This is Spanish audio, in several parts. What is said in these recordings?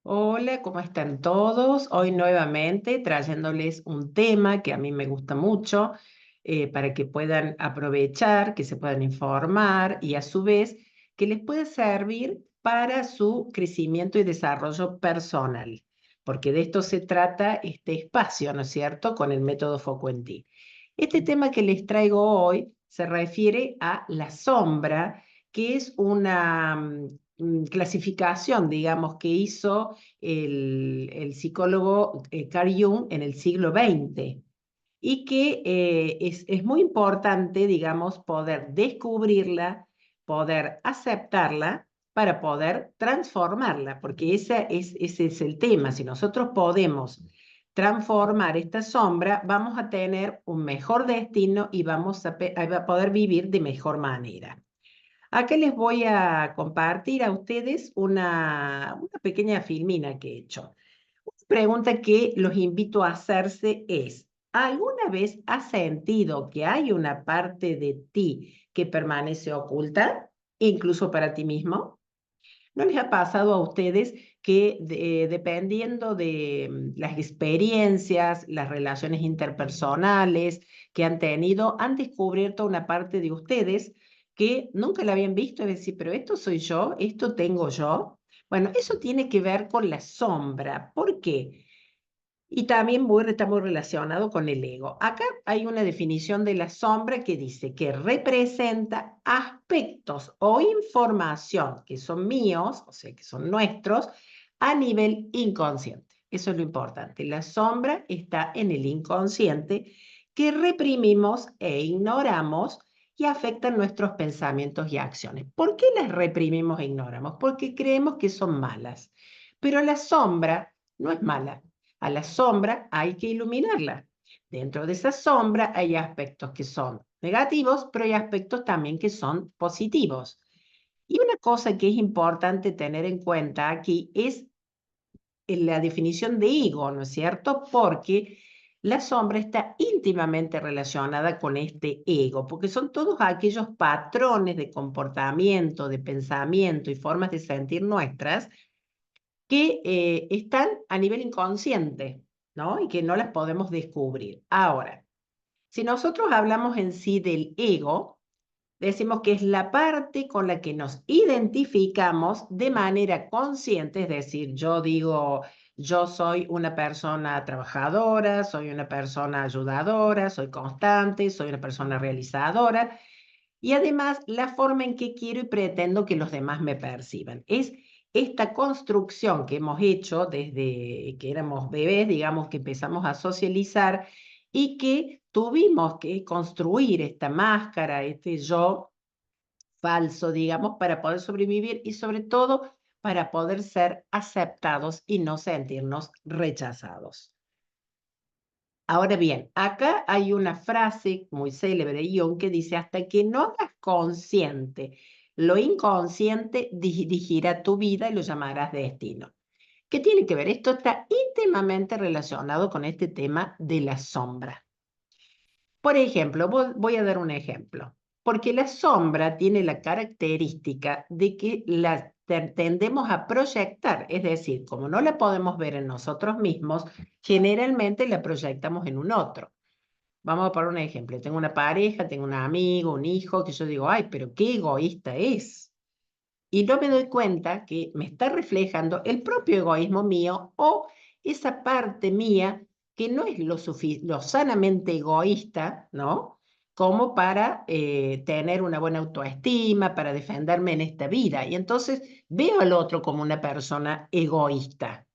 Hola, ¿cómo están todos? Hoy nuevamente trayéndoles un tema que a mí me gusta mucho para que puedan aprovechar, que se puedan informar y a su vez que les pueda servir para su crecimiento y desarrollo personal, porque de esto se trata este espacio, ¿no es cierto?, con el método Foco en Ti. Este tema que les traigo hoy se refiere a la sombra, que es una clasificación, digamos, que hizo el psicólogo Carl Jung en el siglo XX y que es muy importante, digamos, poder descubrirla, poder aceptarla para poder transformarla, porque ese es el tema. Si nosotros podemos transformar esta sombra, vamos a tener un mejor destino y vamos a poder vivir de mejor manera. Acá les voy a compartir a ustedes una pequeña filmina que he hecho. Una pregunta que los invito a hacerse es, ¿alguna vez has sentido que hay una parte de ti que permanece oculta, incluso para ti mismo? ¿No les ha pasado a ustedes que dependiendo de las experiencias, las relaciones interpersonales que han tenido, han descubierto una parte de ustedes que nunca la habían visto? Es decir, pero esto soy yo, esto tengo yo. Bueno, eso tiene que ver con la sombra. ¿Por qué? Y también está muy relacionado con el ego. Acá hay una definición de la sombra que dice que representa aspectos o información que son míos, o sea, que son nuestros, a nivel inconsciente. Eso es lo importante. La sombra está en el inconsciente que reprimimos e ignoramos y afectan nuestros pensamientos y acciones. ¿Por qué las reprimimos e ignoramos? Porque creemos que son malas. Pero la sombra no es mala. A la sombra hay que iluminarla. Dentro de esa sombra hay aspectos que son negativos, pero hay aspectos también que son positivos. Y una cosa que es importante tener en cuenta aquí es la definición de ego, ¿no es cierto? Porque la sombra está íntimamente relacionada con este ego, porque son todos aquellos patrones de comportamiento, de pensamiento y formas de sentir nuestras que están a nivel inconsciente, ¿no? Y que no las podemos descubrir. Ahora, si nosotros hablamos en sí del ego, decimos que es la parte con la que nos identificamos de manera consciente, es decir, yo digo, yo soy una persona trabajadora, soy una persona ayudadora, soy constante, soy una persona realizadora, y además la forma en que quiero y pretendo que los demás me perciban. Es esta construcción que hemos hecho desde que éramos bebés, digamos que empezamos a socializar y que tuvimos que construir esta máscara, este yo falso, digamos, para poder sobrevivir y sobre todo para poder ser aceptados y no sentirnos rechazados. Ahora bien, acá hay una frase muy célebre de Jung que dice, hasta que no hagas consciente lo inconsciente, dirigirá tu vida y lo llamarás destino. ¿Qué tiene que ver? Esto está íntimamente relacionado con este tema de la sombra. Por ejemplo, voy a dar un ejemplo, porque la sombra tiene la característica de que la tendemos a proyectar, es decir, como no la podemos ver en nosotros mismos, generalmente la proyectamos en un otro. Vamos a poner un ejemplo. Tengo una pareja, tengo un amigo, un hijo, que yo digo, ay, pero qué egoísta es. Y no me doy cuenta que me está reflejando el propio egoísmo mío o esa parte mía que no es lo sanamente egoísta, ¿no? Como para tener una buena autoestima, para defenderme en esta vida. Y entonces veo al otro como una persona egoísta.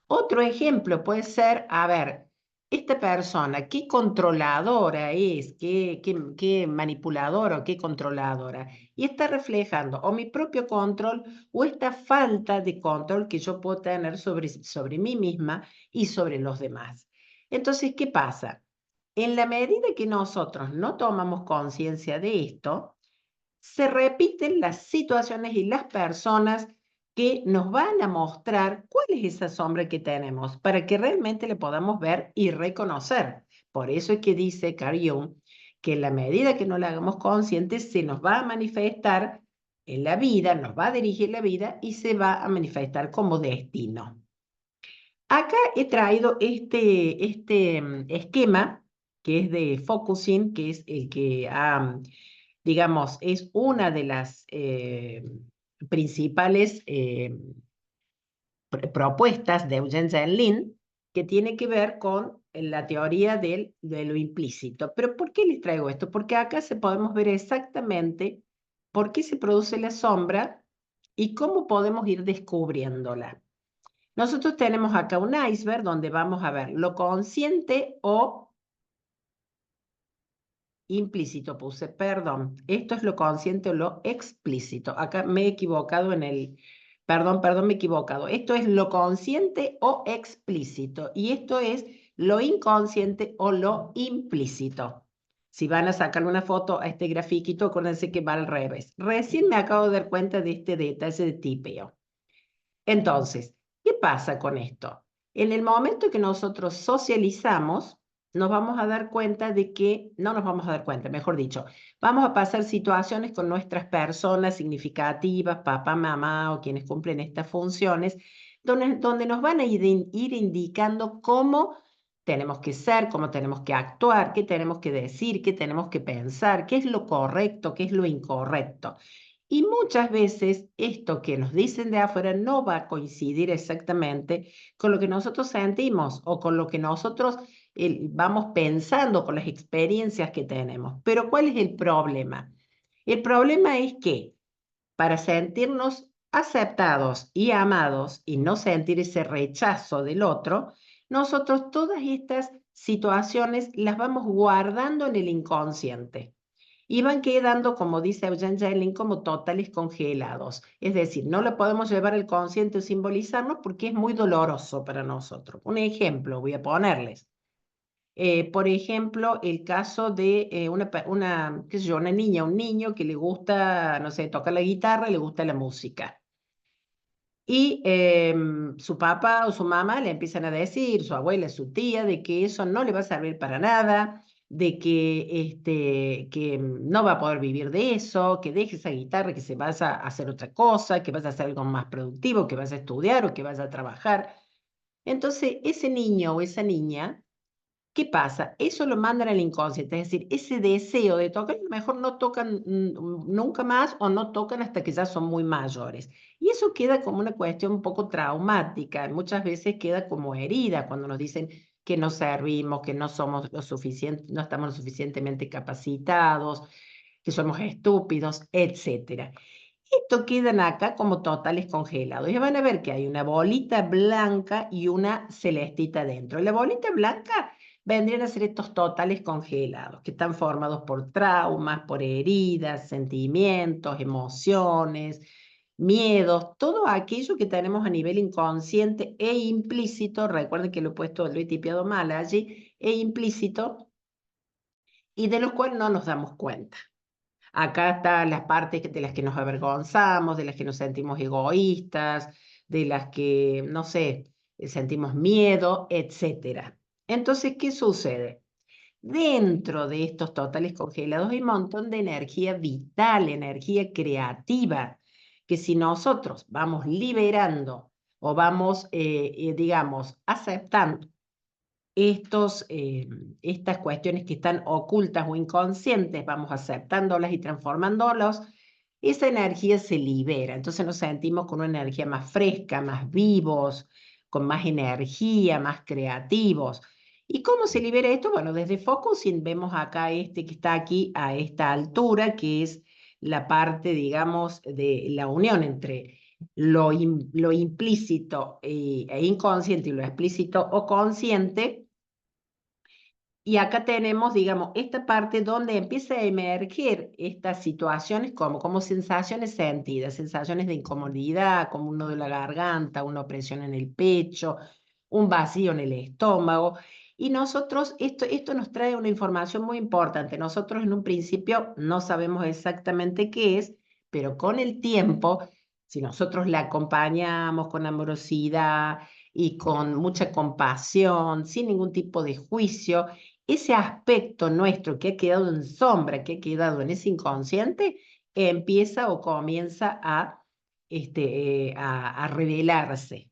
Otro ejemplo puede ser, a ver, esta persona, qué controladora es, qué manipuladora o qué controladora. Y está reflejando o mi propio control o esta falta de control que yo puedo tener sobre mí misma y sobre los demás. Entonces, ¿qué pasa? En la medida que nosotros no tomamos conciencia de esto, se repiten las situaciones y las personas que nos van a mostrar cuál es esa sombra que tenemos para que realmente le podamos ver y reconocer. Por eso es que dice Carl Jung que en la medida que no la hagamos consciente se nos va a manifestar en la vida, nos va a dirigir la vida y se va a manifestar como destino. Acá he traído este esquema que es de focusing, que es el que digamos, es una de las principales propuestas de Eugene Zenlin, que tiene que ver con la teoría de lo implícito. Pero ¿por qué les traigo esto? Porque acá se podemos ver exactamente por qué se produce la sombra y cómo podemos ir descubriéndola. Nosotros tenemos acá un iceberg donde vamos a ver lo consciente o implícito, puse, perdón. Esto es lo consciente o lo explícito. Acá me he equivocado perdón, me he equivocado. Esto es lo consciente o explícito y esto es lo inconsciente o lo implícito. Si van a sacarle una foto a este grafiquito, acuérdense que va al revés. Recién me acabo de dar cuenta de este detalle de tipeo. Entonces, ¿qué pasa con esto? En el momento que nosotros socializamos, nos vamos a dar cuenta de que, no nos vamos a dar cuenta, mejor dicho, vamos a pasar situaciones con nuestras personas significativas, papá, mamá o quienes cumplen estas funciones, donde nos van a ir indicando cómo tenemos que ser, cómo tenemos que actuar, qué tenemos que decir, qué tenemos que pensar, qué es lo correcto, qué es lo incorrecto. Y muchas veces esto que nos dicen de afuera no va a coincidir exactamente con lo que nosotros sentimos o con lo que nosotros vamos pensando con las experiencias que tenemos. Pero ¿cuál es el problema? El problema es que para sentirnos aceptados y amados y no sentir ese rechazo del otro, nosotros todas estas situaciones las vamos guardando en el inconsciente y van quedando, como dice Eugene Zenlin, como totales congelados. Es decir, no lo podemos llevar al consciente o simbolizarnos porque es muy doloroso para nosotros. Un ejemplo voy a ponerles. Por ejemplo, el caso de qué sé yo, una niña, un niño que le gusta, no sé, tocar la guitarra, le gusta la música. Y su papá o su mamá le empiezan a decir, su abuela, su tía, de que eso no le va a servir para nada, de que no va a poder vivir de eso, que deje esa guitarra, que se vaya a hacer otra cosa, que vaya a hacer algo más productivo, que vaya a estudiar o que vaya a trabajar. Entonces, ese niño o esa niña, ¿qué pasa? Eso lo mandan al inconsciente, es decir, ese deseo de tocar, a lo mejor no tocan nunca más o no tocan hasta que ya son muy mayores. Y eso queda como una cuestión un poco traumática, muchas veces queda como herida cuando nos dicen que no servimos, que no somos lo suficiente, no estamos lo suficientemente capacitados, que somos estúpidos, etcétera. Esto quedan acá como totales congelados. Y van a ver que hay una bolita blanca y una celestita dentro. La bolita blanca vendrían a ser estos totales congelados, que están formados por traumas, por heridas, sentimientos, emociones, miedos, todo aquello que tenemos a nivel inconsciente e implícito. Recuerden que lo he puesto, lo he tipiado mal allí, e implícito, y de los cuales no nos damos cuenta. Acá están las partes de las que nos avergonzamos, de las que nos sentimos egoístas, de las que, no sé, sentimos miedo, etcétera. Entonces, ¿qué sucede? Dentro de estos totales congelados hay un montón de energía vital, energía creativa, que si nosotros vamos liberando o vamos, digamos, aceptando estas cuestiones que están ocultas o inconscientes, vamos aceptándolas y transformándolas, esa energía se libera. Entonces nos sentimos con una energía más fresca, más vivos, con más energía, más creativos. ¿Y cómo se libera esto? Bueno, desde Focusing vemos acá este que está aquí a esta altura, que es la parte, digamos, de la unión entre lo implícito e inconsciente y lo explícito o consciente. Y acá tenemos, digamos, esta parte donde empieza a emerger estas situaciones como sensaciones sentidas, sensaciones de incomodidad, como un nudo en la garganta, una opresión en el pecho, un vacío en el estómago. Y nosotros, esto nos trae una información muy importante. Nosotros en un principio no sabemos exactamente qué es, pero con el tiempo, si nosotros la acompañamos con amorosidad y con mucha compasión, sin ningún tipo de juicio, ese aspecto nuestro que ha quedado en sombra, que ha quedado en ese inconsciente, empieza o comienza a revelarse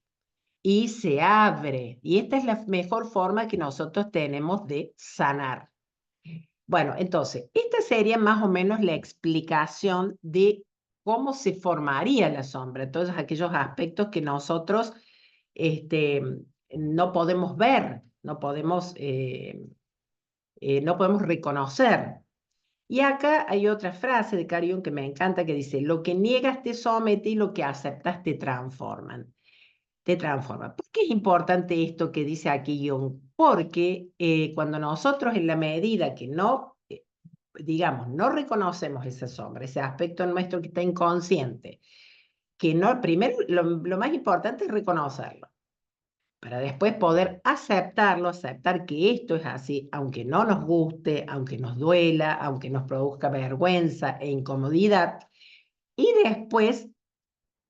y se abre. Y esta es la mejor forma que nosotros tenemos de sanar. Bueno, entonces, esta sería más o menos la explicación de cómo se formaría la sombra, todos aquellos aspectos que nosotros este, no podemos ver, no podemos reconocer. Y acá hay otra frase de Carl Jung que me encanta que dice, lo que niegas te somete y lo que aceptas te transforman. Te transforma. ¿Por qué es importante esto que dice aquí Jung? Porque cuando nosotros en la medida que no, digamos, no reconocemos esa sombra, ese aspecto nuestro que está inconsciente, que no, primero lo más importante es reconocerlo, para después poder aceptarlo, aceptar que esto es así, aunque no nos guste, aunque nos duela, aunque nos produzca vergüenza e incomodidad, y después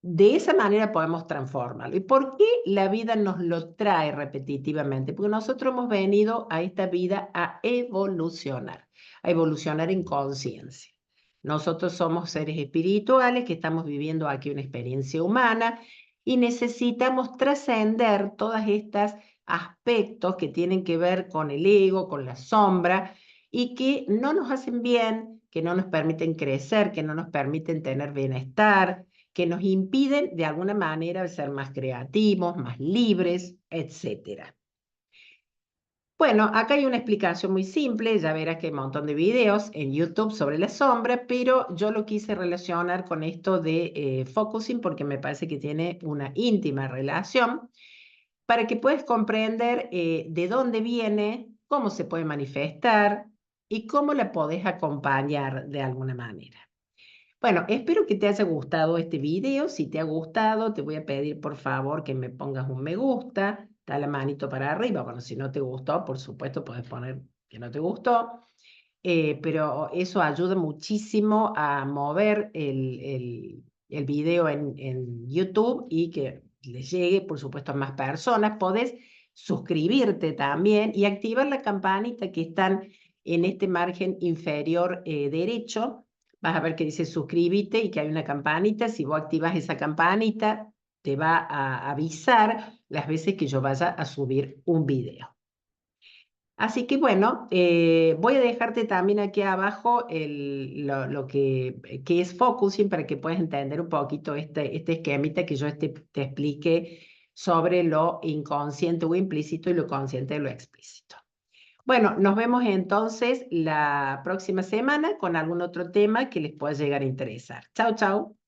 de esa manera podemos transformarlo. ¿Y por qué la vida nos lo trae repetitivamente? Porque nosotros hemos venido a esta vida a evolucionar en conciencia. Nosotros somos seres espirituales que estamos viviendo aquí una experiencia humana y necesitamos trascender todos estos aspectos que tienen que ver con el ego, con la sombra y que no nos hacen bien, que no nos permiten crecer, que no nos permiten tener bienestar, que nos impiden de alguna manera ser más creativos, más libres, etcétera. Bueno, acá hay una explicación muy simple, ya verás que hay un montón de videos en YouTube sobre la sombra, pero yo lo quise relacionar con esto de focusing porque me parece que tiene una íntima relación para que puedas comprender de dónde viene, cómo se puede manifestar y cómo la podés acompañar de alguna manera. Bueno, espero que te haya gustado este video. Si te ha gustado, te voy a pedir por favor que me pongas un me gusta, da la manito para arriba. Bueno, si no te gustó, por supuesto, puedes poner que no te gustó, pero eso ayuda muchísimo a mover el video en YouTube y que le llegue, por supuesto, a más personas. Podés suscribirte también y activar la campanita que están en este margen inferior derecho. Vas a ver que dice suscríbete y que hay una campanita. Si vos activas esa campanita, te va a avisar las veces que yo vaya a subir un video. Así que bueno, voy a dejarte también aquí abajo lo que es focusing para que puedas entender un poquito este esquemita que yo te explique sobre lo inconsciente o implícito y lo consciente de lo explícito. Bueno, nos vemos entonces la próxima semana con algún otro tema que les pueda llegar a interesar. Chao, chao.